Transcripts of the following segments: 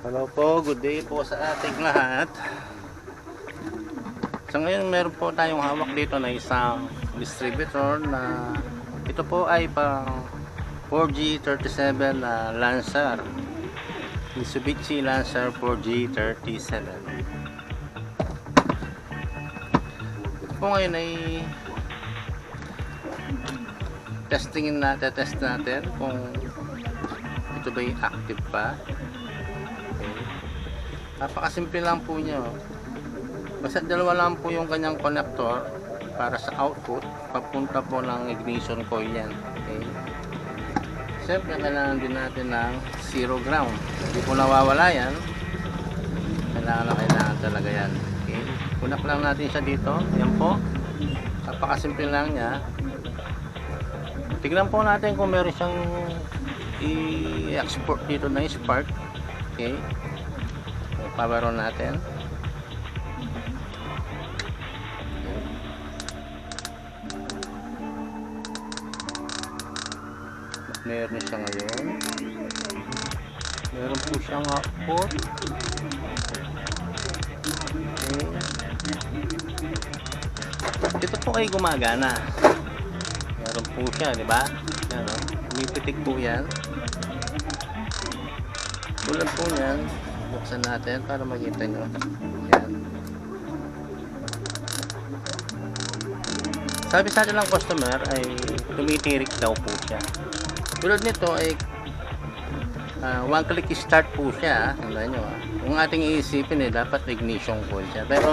Hello po, good day po sa ating lahat. So ngayon meron po tayong hawak dito na isang distributor na ito po ay pang 4G37 na Lancer, Mitsubishi Lancer 4G37. Ito po ngayon ay test natin kung ito ba ay active pa. Napakasimple lang po niya. Basta dalawa lang po yung kanyang connector para sa output, papunta po ng ignition coil yan. Okay. Siyempre kailangan din natin ng zero ground. Hindi po nawawala yan. Kailangan talaga yan. Okay. Kunak lang natin siya dito. Yan po. Napakasimple lang niya. Tignan po natin kung meron siyang i-export dito na spark. Okay. Power on natin. Meron siya ngayon. Meron po siyang output. Okay. Ito po ay gumagana. Meron po siya, di ba? Yan, oh. Umipitik po yan. Tulad po yan. Buksan natin para makita nyo. Yan. Sabi sa atin ng customer ay tumitirik daw po siya. Tulad nito ay one click start po siya. Tandaan nyo, kung ating iisipin dapat ignition coil siya. Pero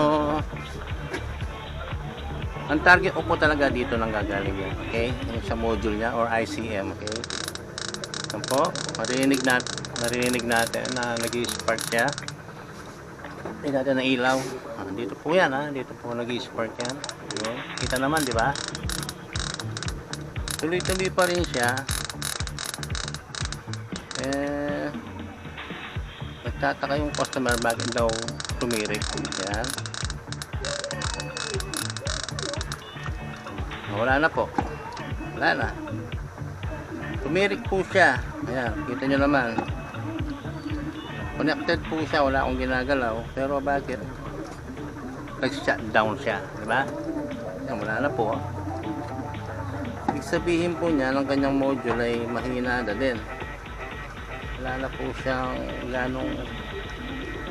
ang target po talaga dito nang gagaling yan. Okay? Yung sa module niya or ICM. Okay? Yan po. Marinig natin na nag-i-spark siya. Hindi natin ng ilaw. Dito po yan, dito po nag-i-spark yan. Yun. Kita naman, di ba? Tuloy-tuloy pa rin siya. Nagtataka yung customer bakit daw tumirik. Yan. Wala na po. Wala na. Tumirik po siya. Ayan, kita nyo naman. Connected po siya, wala akong ginagalaw. Pero bakit? Nag-shutdown siya, di ba? Wala na po. Ibig sabihin po niya ng kanyang module ay mahina na din. Wala na po siyang ganong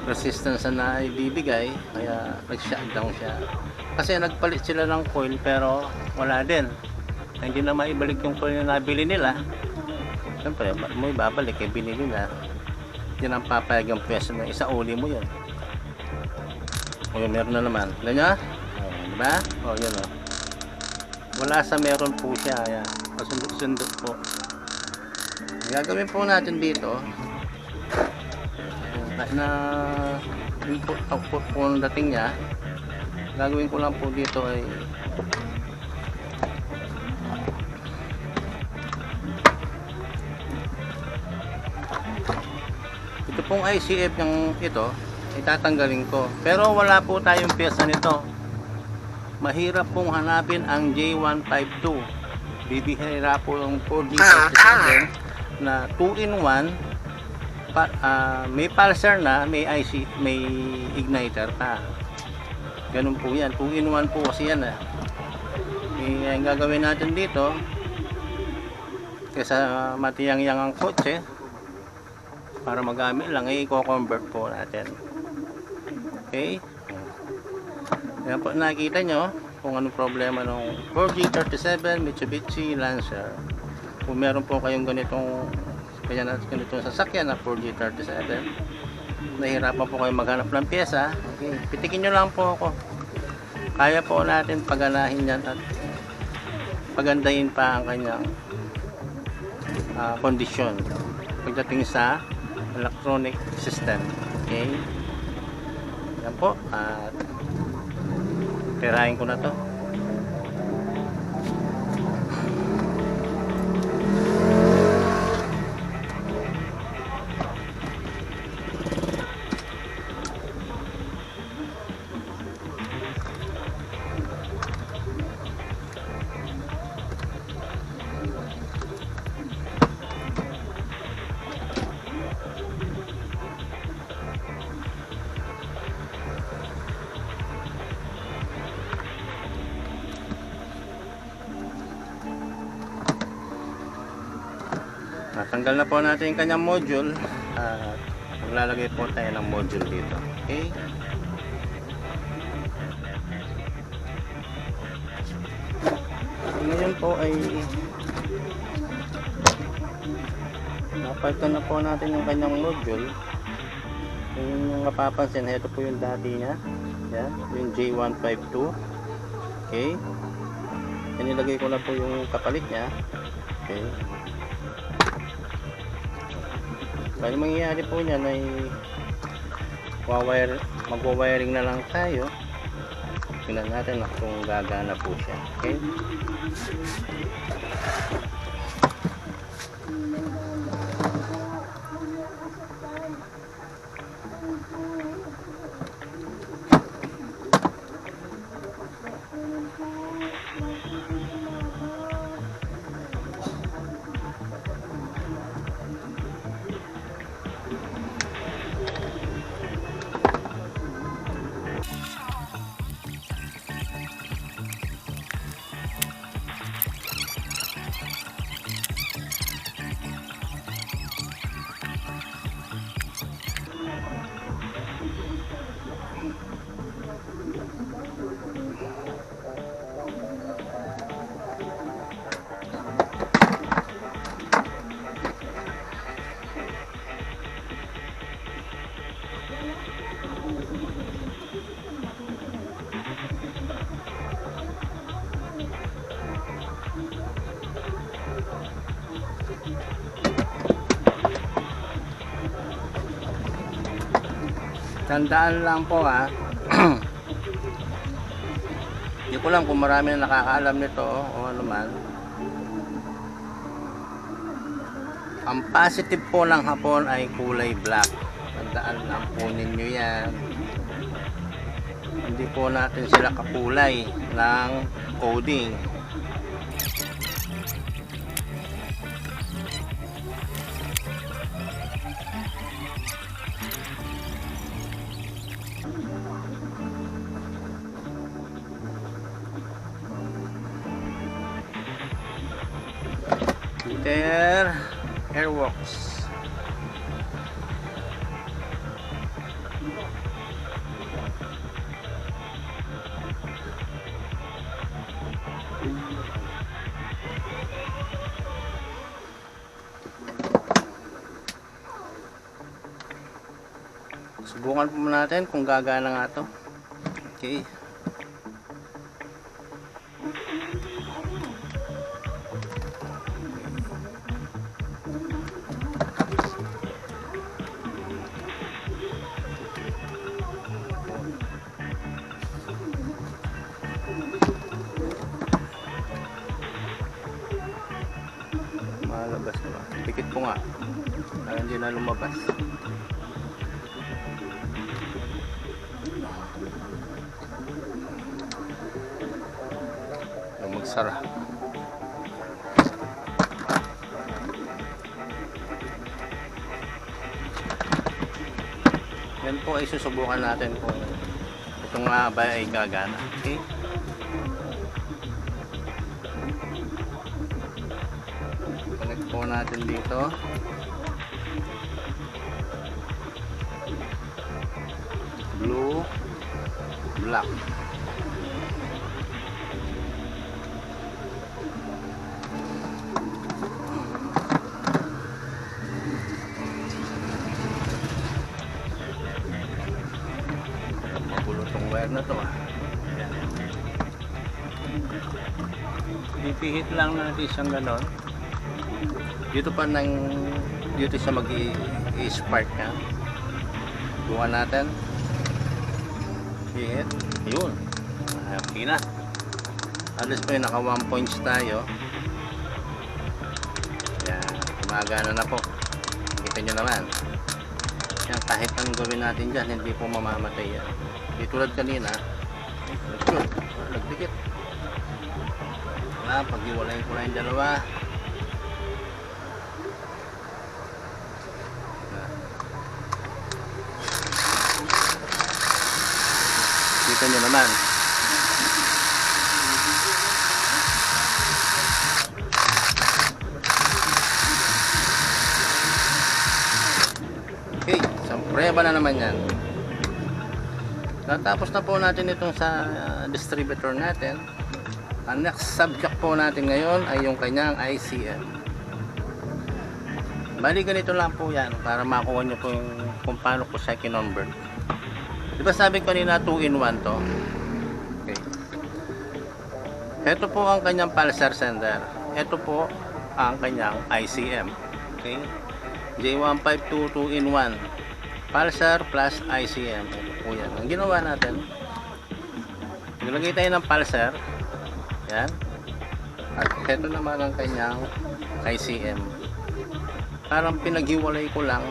resistance na ibibigay, kaya nag-shutdown siya. Kasi nagpalit sila ng coil pero wala din. Hindi na maibalik yung coil na nabili nila. Siyempre, mo ibabalik binili na. Yan ang papayag yung pwesto na isa uli mo yun. O yun, meron na naman. Ganyan? Diba? O yun o. Wala sa meron po siya. Ayan. Pasundot-sundot po. Gagawin po natin dito na input output po ng dating niya. Gagawin ko lang po dito ay ito pong ICF yung ito itatanggalin ko, pero wala po tayong pyesa nito. Mahirap pong hanapin ang J152. Bibihira po yung 4G37 na 2-in-1 may pulsar na, may IC, may igniter pa. Ganun po yan, 2-in-1 po kasi yan ang gagawin natin dito kaysa matiyang-yang ang kotse para magamit lang, i-convert po natin. Okay? Ayan po, nakikita nyo kung anong problema ng 4G37 Mitsubishi Lancer. Kung meron po kayong ganitong sasakyan na 4G37, nahihirapan po kayong maghanap ng pyesa, okay, pitikin nyo lang po ako. Kaya po natin paganahin yan at pagandahin pa ang kanyang kondisyon pagdating sa electronic system. Okay, yan po, at tirahin ko na to. Tanggal na po natin yung kanyang module at maglalagay po tayo ng module dito. Okay? Ngayon po ay napalitan na po natin yung kanyang module. Yung mapapansin, ito po yung dati niya. Yan, yung J152. Okay? Nilagay ko na po yung kapalit niya. Okay? Kaya mangyayari po niyan ay magwa-wiring na lang tayo. Tingnan natin kung gagana po siya. Okay? Tandaan lang po hindi ko lang kung marami na nakakaalam nito o ano man. Ang positive po ng hapon ay kulay black. Tandaan lang po ninyo yan. Hindi po natin sila kakulay ng coding. Peter Airworks. Subukan po natin kung gagana nga to. Okay. Malabas na ba? Pikit ko nga. Ay, hindi na lumabas. Magsara. Yan po ay susubukan natin kung ito nga ba ay gagana. Okay? Connect po natin dito. Blue, black. Magulo tong wire na to. Ayan. Ipihit lang natin siyang ganon. Dito pa dito siya mag-i-spark na. Bukan natin. Hit. Yun. Okay na. Alis po yung naka 1 points tayo. Yan. Gumagana na po. Kita nyo naman. Yan, kahit anong gawin natin dyan, hindi po mamamatay yan. Di tulad kanina. Nag-shoot. Nagdikit. Wala. Pag-iwalayin ko na yung dalawa. Kita nyo naman. prueba na naman yan. Natapos na po natin itong sa distributor natin. Ang next subject po natin ngayon ay yung kanyang ICM. Bali ganito lang po yan para makuha nyo po yung kung paano po siya kinonvert. Diba sabi ko kanina 2-in-1 to? Okay. Ito po ang kanyang pulsar sender. Ito po ang kanyang ICM. Okay. J152 2-in-1 pulsar plus ICM. Ito po yan. Ang ginawa natin, naglagay tayo ng pulsar. Yan. At ito naman ang kanyang ICM. Parang pinaghiwalay ko lang.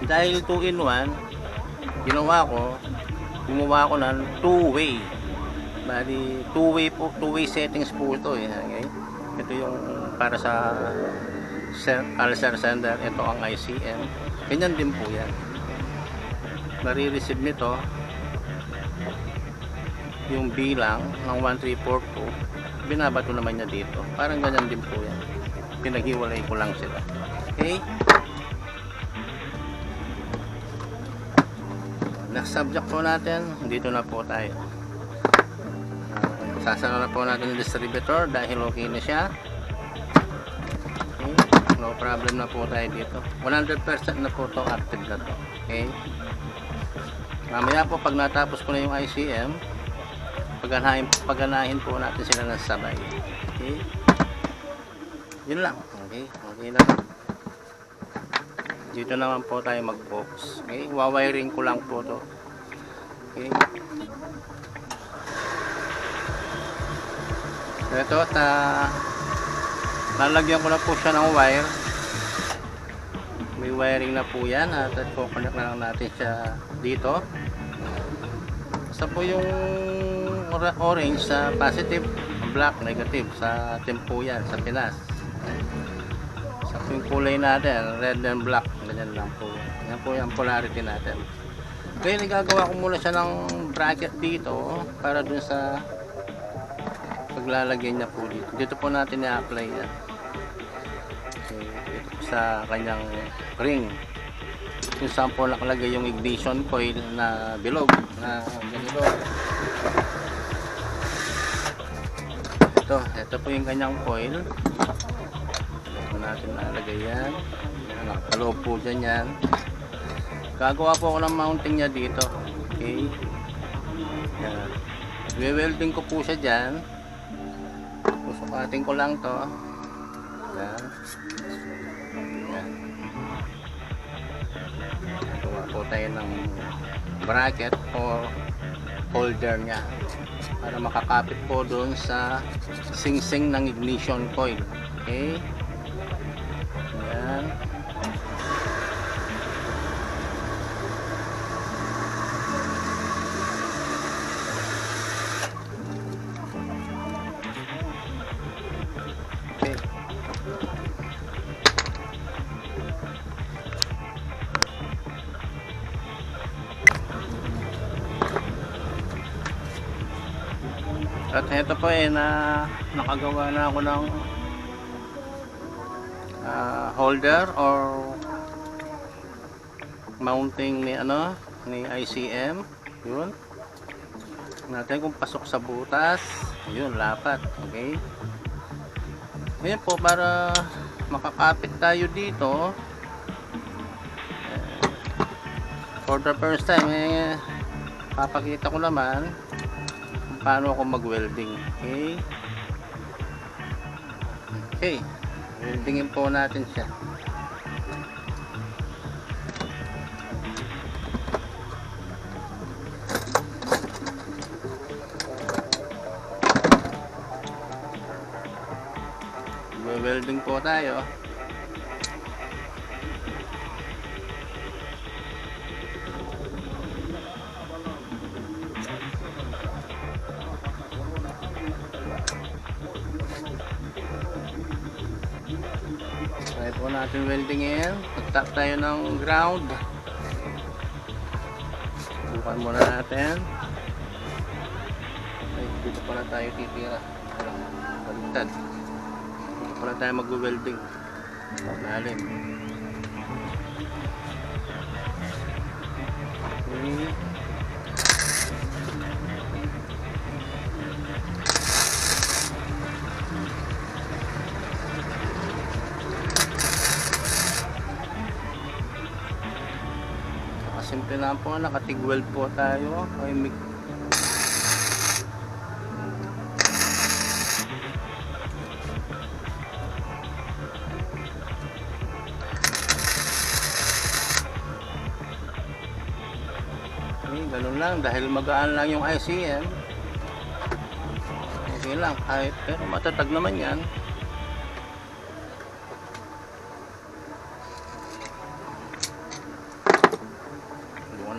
Dahil 2-in-1, gumawa ko ng 2-way. Bali, 2-way settings po ito. Okay? Ito yung para sa pulsar sender. Ito ang ICM. Ganyan din po yan. Nare-receive nito yung bilang ng 1342, binabato naman niya dito. Parang ganyan din po yan. Pinaghiwalay ko lang sila. Okay? Next subject po natin, dito na po tayo. Sasara na po natin yung distributor dahil okay na siya. Okay? No problem na po tayo dito. 100% na po ito, active na to. Okay? Mamaya po pag natapos ko na yung ICM, paganahin po natin sila ng sabay. Okay? Yun lang. Okay? Okay na. Dito naman po tayo mag-focus. Okay? Wawiring ko lang po to. Okay? Ito, lalagyan ko na po siya ng wire. May wiring na po yan. At connect na lang natin siya dito. Basta po yung orange sa positive, black negative sa tempo yan, sa Pinas. Sa yung kulay natin, red and black, ganyan lang po. Yan po yung polarity natin. Kaya nagagawa ko muna siya ng bracket dito para dun sa paglalagay niya po dito. Dito po natin i-apply yan. Okay, dito po sa kanyang ring. Kung saan po nakalagay yung ignition coil na bilog na ganito. Ito po yung kanyang coil. Ito natin nalagay yan. Nakaloob po dyan yan. Gagawa po ako ng mounting niya dito. Okay. Yan. We-welding ko po siya dyan. Susukatin ko lang to. Yan. Yan. Gawa po tayo ng bracket or holder niya para makakapit po doon sa sing-sing ng ignition coil. Okay? Yan. Okay. At ito po nakagawa na ako ng holder or mounting ni ICM. Yun. Natin kung pasok sa butas. Yun, lapat. Okay. Ngayon po para makakapit tayo dito. For the first time papakita ko naman paano ako mag-welding. Okay? Okay. Weldingin po natin siya. Welding po tayo. Try po natin weldingin. Pag-tap tayo ng ground. Bukan muna natin. Ay, dito pala tayo titira. Baliktad. Dito pala tayo mag-welding. Lalim. Okay. Simple lang po, nakatig-weld po tayo. Okay, ganun lang, dahil magaan lang yung ICM. Okay lang, kahit, pero matatag naman yan.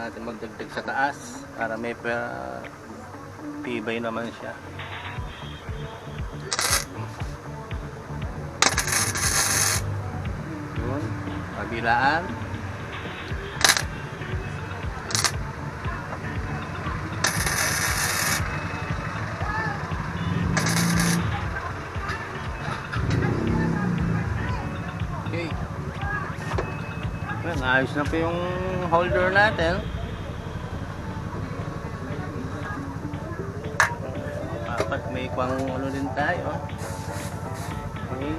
Natin magdagdag sa taas para may tibay naman siya. Yun, kabilaan. Okay. Yan, ayos na po yung holder natin. Dapat may pang ano din tayo. Okay.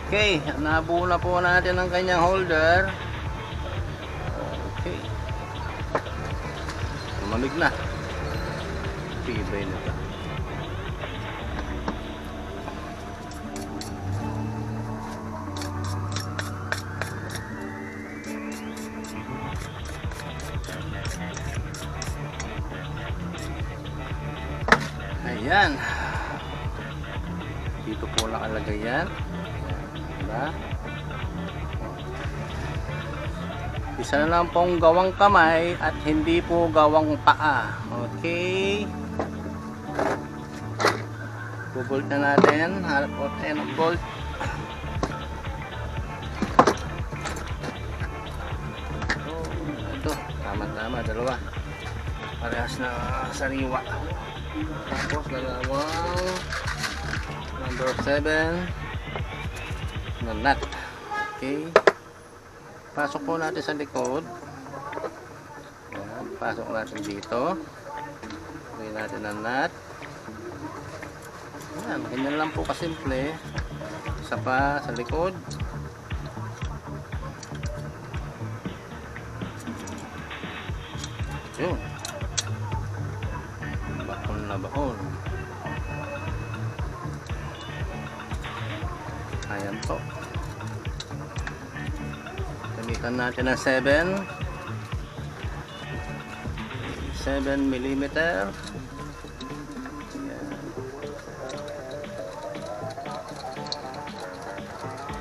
Okay, nabuo na po natin ang kanyang holder. Okay. Lumamig na. Tibay na ito. Ayan. Dito po nakalagay yan. Diba? Isa na lang pong gawang kamay at hindi po gawang paa. Okay. Bubolt na natin. Harap po tayo ng bolt. So, ito. Tama-tama. Dalawa. Parehas na sariwa. Tapos dalawang number 7 na nut. Okay. Pasok po natin sa likod. Ayan, pasok natin dito. Lagyan natin ang nut. Ayan, ganyan lang po kasimple. Isa pa sa likod. Yun. Bakon na bakon. Ayan po. Gamitan natin ng 7 millimeter. Ayan.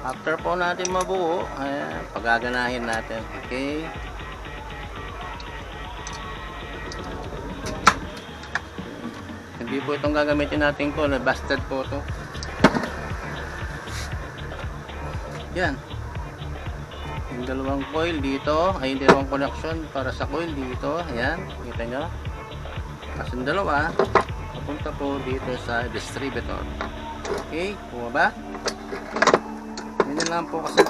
After po natin mabuo, ayan, pagaganahin natin. Okay. Hindi po itong gagamitin natin ko, busted po ito. Yan. Yung dalawang coil dito, ay dalawang connection para sa coil dito. Ayan, kita nyo. Tapos yung dalawa, papunta po dito sa distributor. Okay, bumaba. Ganyan lang po kasi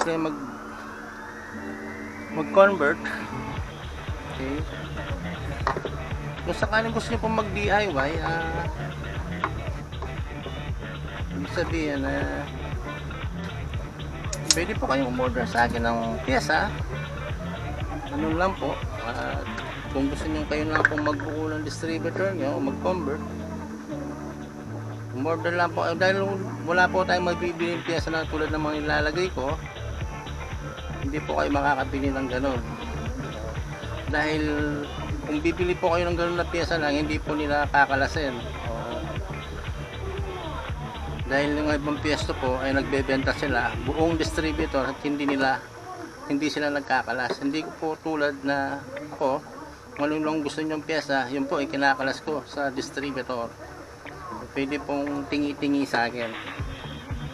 mag-convert. Okay. Kung sakaling gusto nyo pong mag-DIY, ibig sabihin pwede po kayong umorder sa akin ng pyesa. Ano lang po, kung gusto nyo kayo lang pong magbuo ng distributor nyo o mag-convert, umorder lang po. Dahil wala po tayong magbibiling pyesa na tulad ng mga ilalagay ko, hindi po kayo makakabili ng ganun. Dahil kung bibili po kayo ng ganun na pyesa lang, hindi po nila kakalasin. Dahil yung ibang piyesta po ay nagbebenta sila buong distributor at hindi sila nagkakalas. Hindi ko po tulad na ako, kung ano lang gusto nyong piyesa, yun po ay kinakalas ko sa distributor. Pwede pong tingi-tingi sa akin.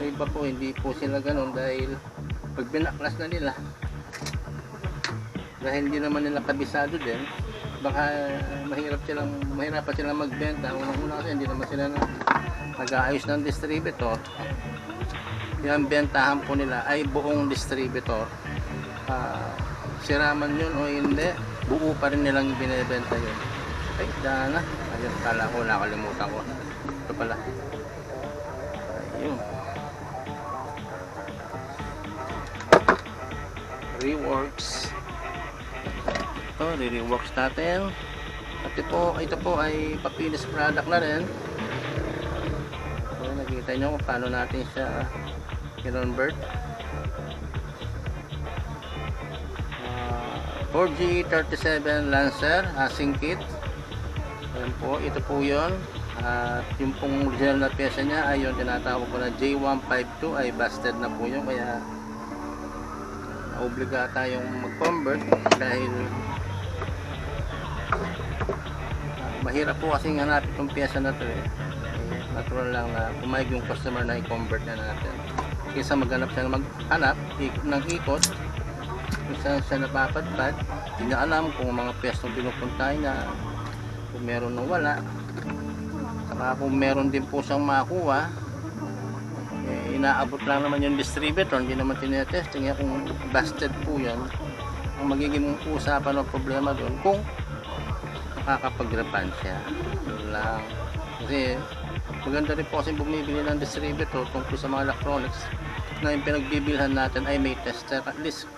So iba po, hindi po sila ganun dahil pag binaklas na nila, dahil hindi naman nila kabisado din, baka mahirapan silang magbenta. Unang-una kasi hindi naman sila nag-aayos ng distributor. Yung bentahan po nila ay buong distributor. Sira man yun o hindi, buo pa rin nilang binibenta yun. Ay, daan na. Ayun, kala ko, nakalimutan ko. Ito pala. Ayun. Reworks. Ito, re-reworks natin. At ito po ay papilis product na rin. So, nakita nyo kung paano natin siya kinonvert. 4G37 Lancer asing kit. Ayan po, ito po yun. At yung pong original na pyesa niya ay yung tinatawag ko na J152 ay busted na po yun, kaya obliga tayong mag-convert dahil mahirap po kasing hanapin itong pyesa na to natural lang na pumayag yung customer na i-convert na natin kaysa maghanap siya ng ikot kung saan siya napapadpad. Hindi na alam kung mga piyesang pinupuntay na kung meron o wala, saka kung meron din po siyang makuha, inaabot lang naman yung distributor, hindi naman tinetesting kung busted po yan. Ang magiging usapan o problema doon kung makakapag-refund siya. Yun lang. Kasi maganda rin po kasi bumibili ng distributor tungkol sa mga electronics na yung pinagbibilhan natin ay may tester. At least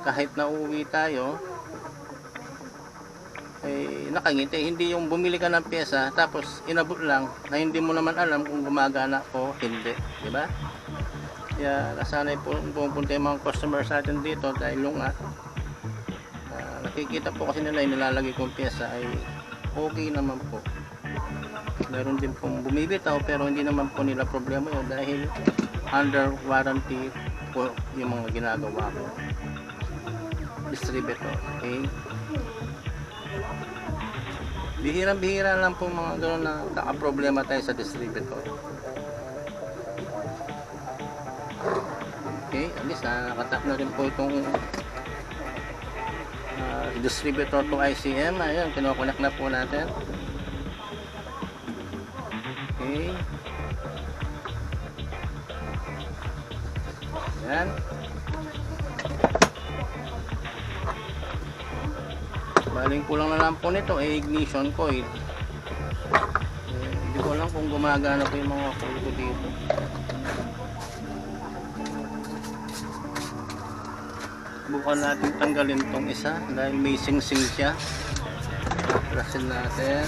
kahit na uwi tayo ay nakangiti, hindi yung bumili ka ng pyesa tapos inabot lang na hindi mo naman alam kung gumagana o hindi, di ba? Kaya nasanay po pupunta yung mga customer sa atin dito dahil yung nakikita po kasi nila yung nilalagay kong pyesa ay okay naman po. Meron din pong bumibitaw pero hindi naman po nila problema yun dahil under warranty po yung mga ginagawa ko distributor. Okay, bihirang-bihira lang po mga gano'n na nakaproblema tayo sa distributor. Okay, at least nakatap na rin po itong distributor to ICM. Ayun, kinokonek na po natin. Okay, yan. Baling kulang na lang po nito ay ignition coil. Hindi ko alam kung gumagana po yung mga coil ko dito. Bukan natin tanggalin tong isa dahil may sing-sing siya. Plasin natin.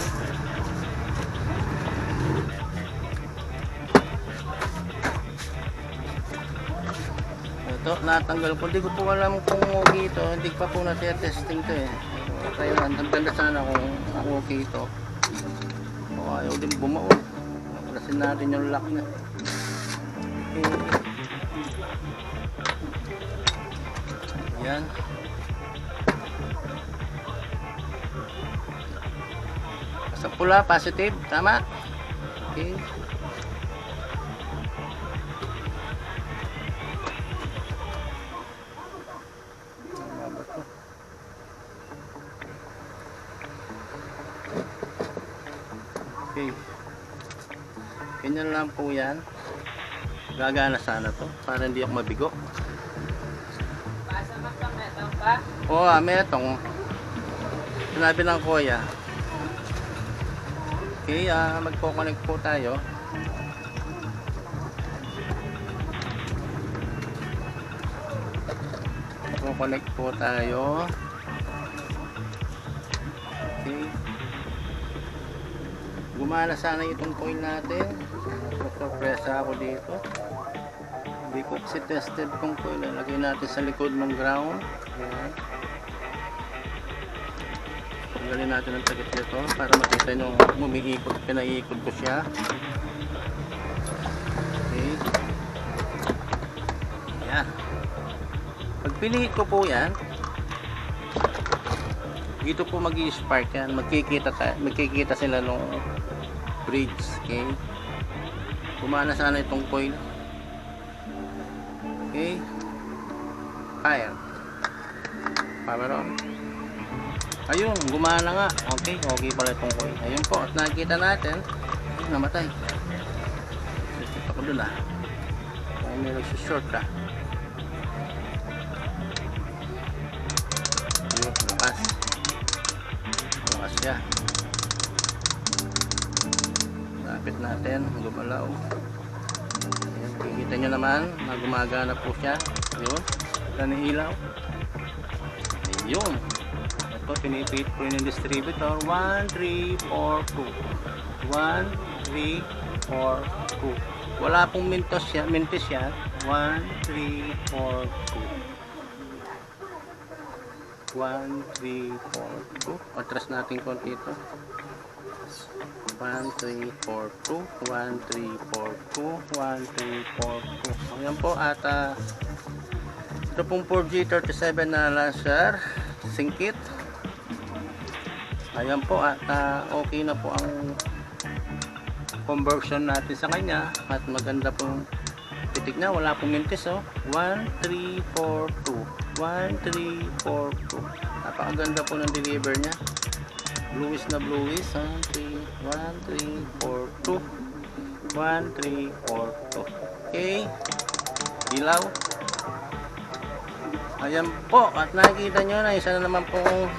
Ito, natanggal ko. Hindi ko po alam kung okay ito. Hindi pa po na-testing to eh. Kaya ang ganda sana kung okay ito. O ayaw din bumao. Plasin natin yung lock na. Ayan. Sa pula, positive. Tama. Okay. Okay. Ganyan lang po yan. Gagana sana to para hindi ako mabigo. Oo, metong. Sinabi ng kuya. Okay, magpo-connect po tayo. Magpo-connect po tayo. Okay. Gumana sana itong coil natin. Sorpresa ako dito. Hindi ko kasi tested kung coil. Lagay natin sa likod ng ground. Ayan. Tanggalin natin ang takip nito para makita nyo umiikot. Pinaiikot ko siya. Okay. Ayan. Pag pinihit ko po yan, dito po mag-i-spark yan. Magkikita sila nung bridge. Okay. Gumana sana itong coil. Okay. Fire. Power on. Ayun, gumana nga. Okay, okay pala itong coil. Ayun po, at nakikita natin, ayun, namatay. Sisip ako dun kung may nagsushort ayun, lakas. Lakas siya. Lapit natin, gumalaw. Ayun, kikita nyo naman na gumagana po siya. Ayun, ilaw. Ayun. Ito, pinipit po yun yung distributor. 1, 3, 4, 2. 1, 3, 4, 2. Wala pong mintis yan. 1, 3, 4, 2. 1, 3, 4, 2. Atras natin konti ito. 1, 3, 4, 2. 1, 3, 4, 2. 1, 3, 4, 2. Ayan po at ito pong 4G37 na laser singkit. Ayan po at okay na po ang conversion natin sa kanya at maganda pong pitik na, wala pong mintis 1, 3, 4, 2. 1, 3, 4, 2. Napakaganda po ng deliver nya. Bluish na bluish. 1, 3, 4, 2. 1, 3, 4, 2. Okay. Ilaw. Ayan po. At nakikita nyo na isa na naman pong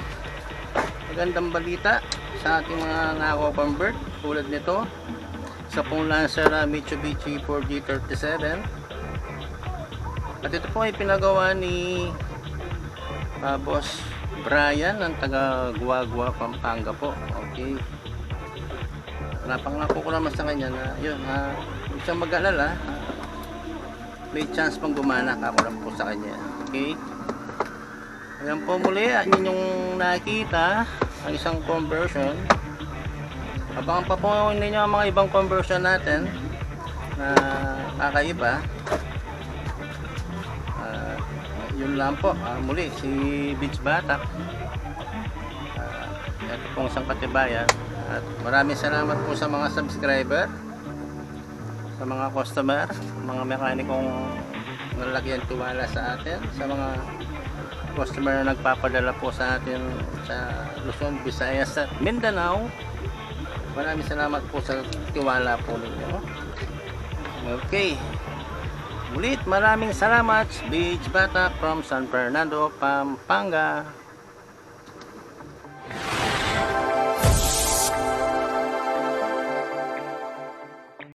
magandang balita sa ating mga nako-convert tulad nito. Isa pong Lancer Mitsubishi 4G37. At ito po ay pinagawa ni Boss Brian ng taga Guagua, Pampanga po. Okay. Napangako ko naman sa kanya na yun, huwag siyang mag-alala. May chance pang gumana ako lang po sa kanya. Okay. Ayan po muli, yung nakita ang isang conversion. Abangan pa po ninyo ang mga ibang conversion natin na kakaiba. Yun lang po. Muli si Beach Batak. Ito pong isang katibayan. At maraming salamat po sa mga subscriber, sa mga customer, mga mekanikong nalagyan tiwala sa atin, sa mga customer na nagpapadala po sa atin sa Luzon, Visayas at Mindanao. Maraming salamat po sa tiwala po ninyo. Okay. Ulit, maraming salamat. Beach Batak from San Fernando, Pampanga.